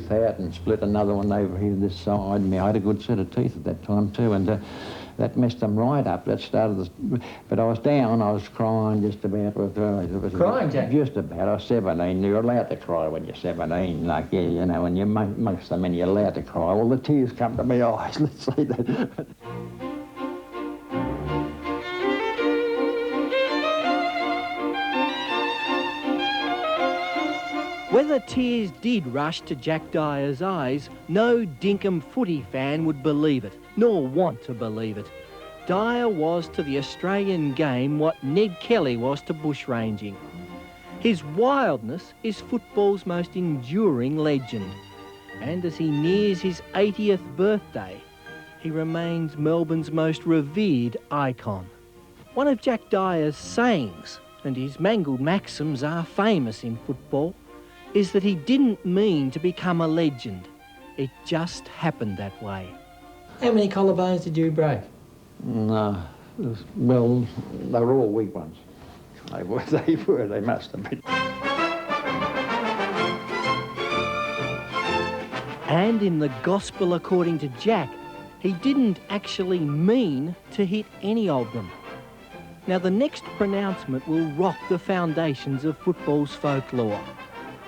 tooth out and split another one over here this side. I had a good set of teeth at that time too, and that messed them right up. That started this, but I was down, I was crying just about. Crying, Jack? Just about. I was 17. You're allowed to cry when you're 17. Like, yeah, you know, when you're most of the men, you're allowed to cry. Well, the tears come to my eyes, let's say that. Whether tears did rush to Jack Dyer's eyes, no dinkum footy fan would believe it, nor want to believe it. Dyer was to the Australian game what Ned Kelly was to bushranging. His wildness is football's most enduring legend. And as he nears his 80th birthday, he remains Melbourne's most revered icon. One of Jack Dyer's sayings, and his mangled maxims are famous in football, is that he didn't mean to become a legend. It just happened that way. How many collarbones did you break? No, well, they were all weak ones. They must have been. And in the Gospel according to Jack, he didn't actually mean to hit any of them. Now, the next pronouncement will rock the foundations of football's folklore.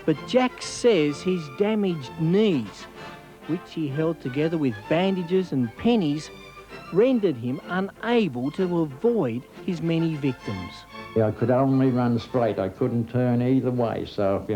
But Jack says his damaged knees, which he held together with bandages and pennies, rendered him unable to avoid his many victims. Yeah, I could only run straight. I couldn't turn either way. So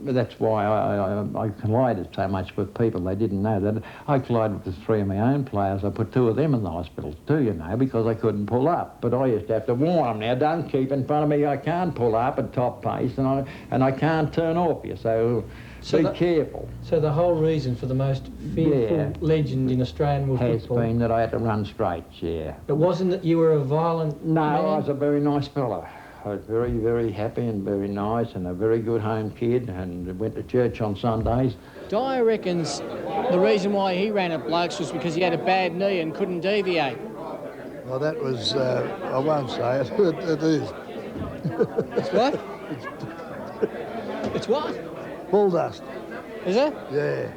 that's why I collided so much with people. They didn't know that. I collided with 3 of my own players. I put 2 of them in the hospital too, you know, because I couldn't pull up. But I used to have to warn them, now don't keep in front of me. I can't pull up at top pace and I can't turn off you, so be careful. So the whole reason for the most fearful legend in Australian football has been that I had to run straight, yeah. It wasn't that you were a violent man? I was a very nice fellow. I was very, very happy and very nice and a very good home kid and went to church on Sundays. Dyer reckons the reason why he ran at blokes was because he had a bad knee and couldn't deviate. Well, that was, I won't say it, it is. It's what? It's what? Bull dust. Is it? Yeah.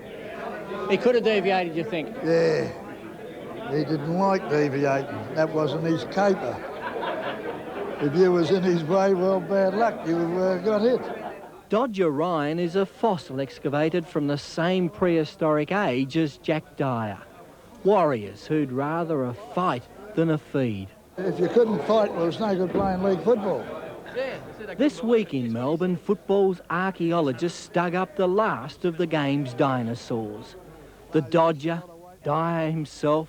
He could have deviated, you think? Yeah. He didn't like deviating. That wasn't his caper. If you was in his way, well, bad luck, you got hit. Dodger Ryan is a fossil excavated from the same prehistoric age as Jack Dyer. Warriors who'd rather a fight than a feed. If you couldn't fight, well, it's no good playing league football. This week in Melbourne, football's archaeologists dug up the last of the game's dinosaurs. The Dodger, Dyer himself,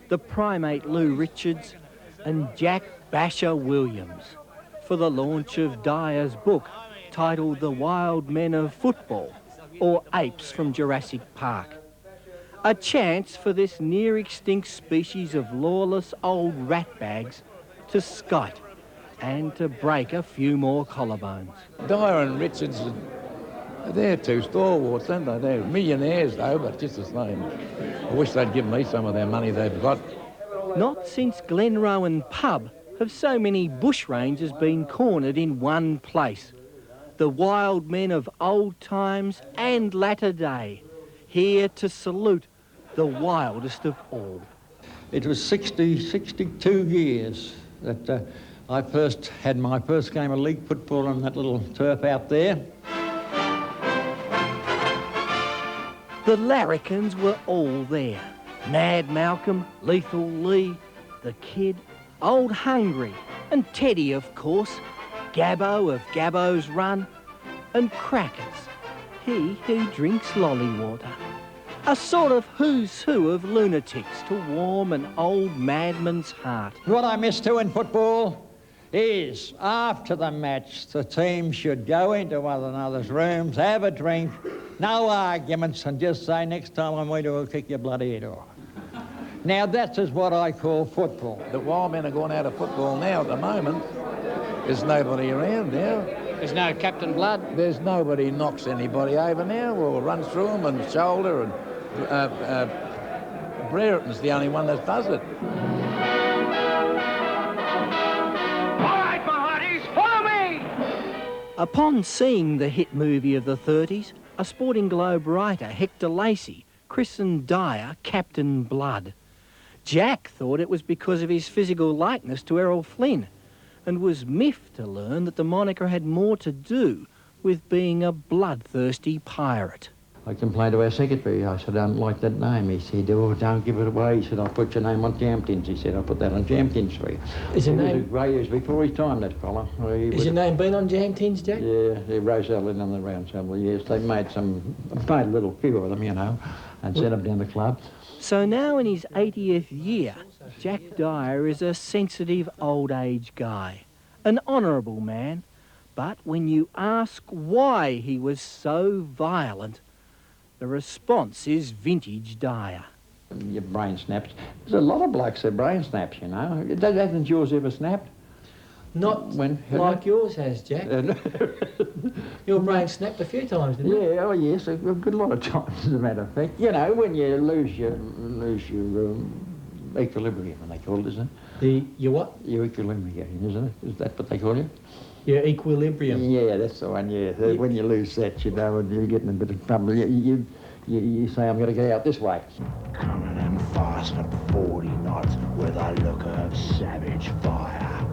the primate Lou Richards, and Jack Basher Williams for the launch of Dyer's book titled The Wild Men of Football, or Apes from Jurassic Park. A chance for this near-extinct species of lawless old ratbags to skite and to break a few more collarbones. Dyer and Richards, they're 2 stalwarts, aren't they? They're millionaires, though, but just the same. I wish they'd give me some of their money they've got. Not since Glenrowan Pub have so many bushrangers been cornered in one place. The wild men of old times and latter day, here to salute the wildest of all. It was 62 years that I first had my first game of league football on that little turf out there. The larrikins were all there. Mad Malcolm, Lethal Lee, the Kid, Old Hungry, and Teddy, of course, Gabbo of Gabbo's Run, and Crackers, he who drinks lolly water. A sort of who's who of lunatics to warm an old madman's heart. What I miss too in football is after the match, the team should go into one another's rooms, have a drink, no arguments, and just say, next time I'm going to kick your bloody head off. Now, that is what I call football. The wild men are going out of football now at the moment. There's nobody around now. There's no Captain Blood. There's nobody knocks anybody over now or runs through them and shoulder and Brereton's the only one that does it. All right, my hearties, follow me! Upon seeing the hit movie of the 30s, A Sporting Globe writer, Hector Lacey, christened Dyer Captain Blood. Jack thought it was because of his physical likeness to Errol Flynn, and was miffed to learn that the moniker had more to do with being a bloodthirsty pirate. I complained to our secretary. I said, I don't like that name. He said, oh, don't give it away. He said, I'll put your name on jam tins. He said, I'll put that on jam tins for you. Is your name... He was before his time, that fella. Has your name been on jam tins, Jack? Yeah, Roselle in on the round several years. They made a little few of them, you know, and sent them down the club. So now in his 80th year, Jack Dyer is a sensitive old age guy, an honourable man. But when you ask why he was so violent, the response is vintage Dyer. Your brain snaps. There's a lot of blokes that brain snaps, you know. Hasn't yours ever snapped? Not like yours has, Jack. Your brain snapped a few times, didn't it? Yeah, oh yes, a good lot of times, as a matter of fact. You know, when you lose your equilibrium, they call it, isn't it? Your what? Your equilibrium, isn't it? Is that what they call it? Your equilibrium. Yeah, that's the one, yeah. When you lose that, you know, and you're getting a bit of trouble, you say, I'm going to get out this way. Coming in fast at 40 knots with a look of savage fire.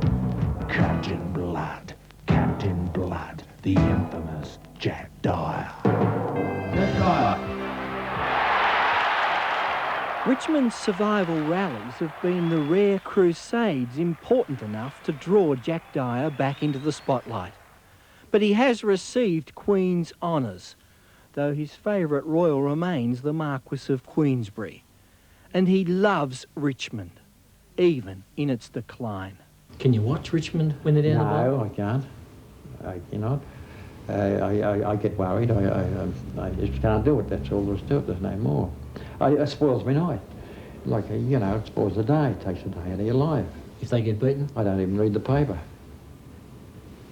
Captain Blood, the infamous Jack Dyer. Jack Dyer. Richmond's survival rallies have been the rare crusades important enough to draw Jack Dyer back into the spotlight. But he has received Queen's honours, though his favourite royal remains the Marquess of Queensberry. And he loves Richmond, even in its decline. Can you watch Richmond when they're down the bottom? No, I can't. I cannot. I get worried. I just can't do it. That's all there is to it. There's no more. It spoils my night. Like, you know, it spoils the day. It takes a day out of your life. If they get beaten? I don't even read the paper.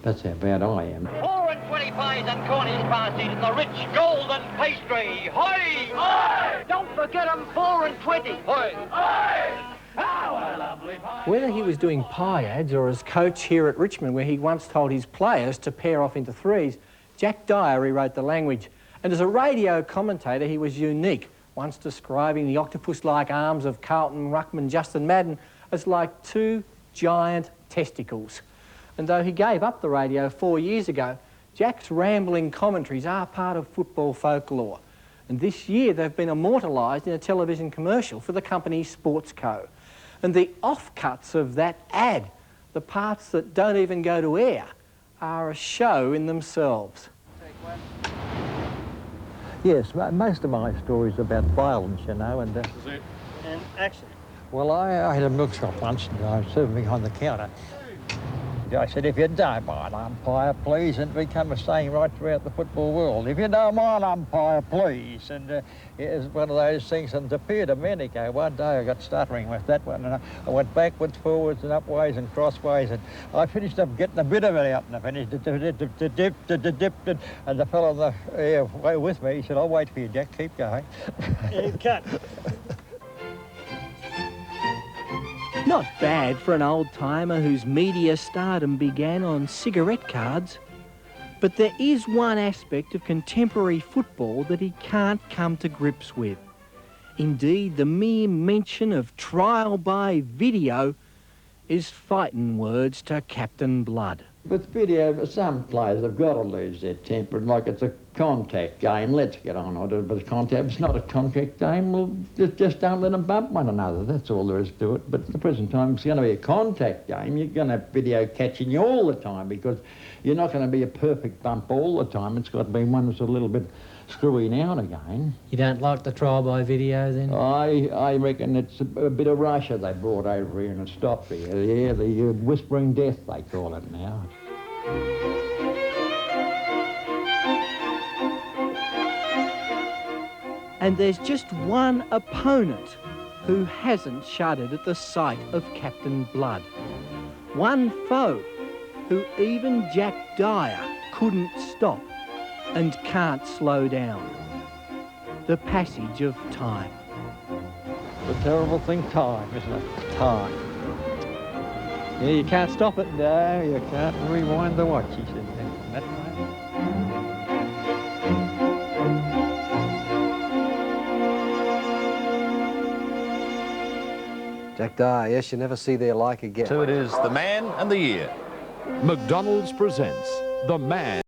That's how bad I am. 4 and 20 pies and cornies passed in the rich golden pastry. Hoy! Hoy! Don't forget 'em, 4 and 20. Hoy! Hoy! Our lovely pie. Whether he was doing pie ads or as coach here at Richmond, where he once told his players to pair off into threes, Jack Dyer rewrote the language. And as a radio commentator, he was unique, once describing the octopus-like arms of Carlton ruckman Justin Madden as like two giant testicles. And though he gave up the radio 4 years ago, Jack's rambling commentaries are part of football folklore. And this year they've been immortalised in a television commercial for the company Sports Co. And the offcuts of that ad, the parts that don't even go to air, are a show in themselves. Yes, most of my stories are about violence, you know, and... And action. Well, I had a milk shop once, and I was serving behind the counter. I said, if you don't mind, umpire, please, and it became a saying right throughout the football world. If you don't mind, umpire, please. And it was one of those things, and to appear to Medico, one day I got stuttering with that one, and I went backwards, forwards, and upways and crossways, and I finished up getting a bit of it out, and I finished and the fellow on the way with me, he said, I'll wait for you, Jack, keep going. Cut. Not bad for an old-timer whose media stardom began on cigarette cards. But there is one aspect of contemporary football that he can't come to grips with. Indeed, the mere mention of trial by video is fighting words to Captain Blood. With video, some players have got to lose their temper, like it's a contact game. Let's get on with it, but if it's not a contact game, well, just don't let them bump one another. That's all there is to it. But at the present time, it's going to be a contact game. You're going to have video catching you all the time because you're not going to be a perfect bump all the time. It's got to be one that's a little bit screwy now and again. You don't like the trial by video then? I reckon it's a bit of Russia they brought over here and it stopped here. Yeah, the whispering death they call it now. And there's just one opponent who hasn't shuddered at the sight of Captain Blood. One foe who even Jack Dyer couldn't stop and can't slow down. The passage of time. The terrible thing, time, isn't it? Time. Yeah, you can't stop it. No, you can't rewind the watch, he said. That way. Jack Dyer, yes, you never see their like again. So it is the man and the year. McDonald's presents The Man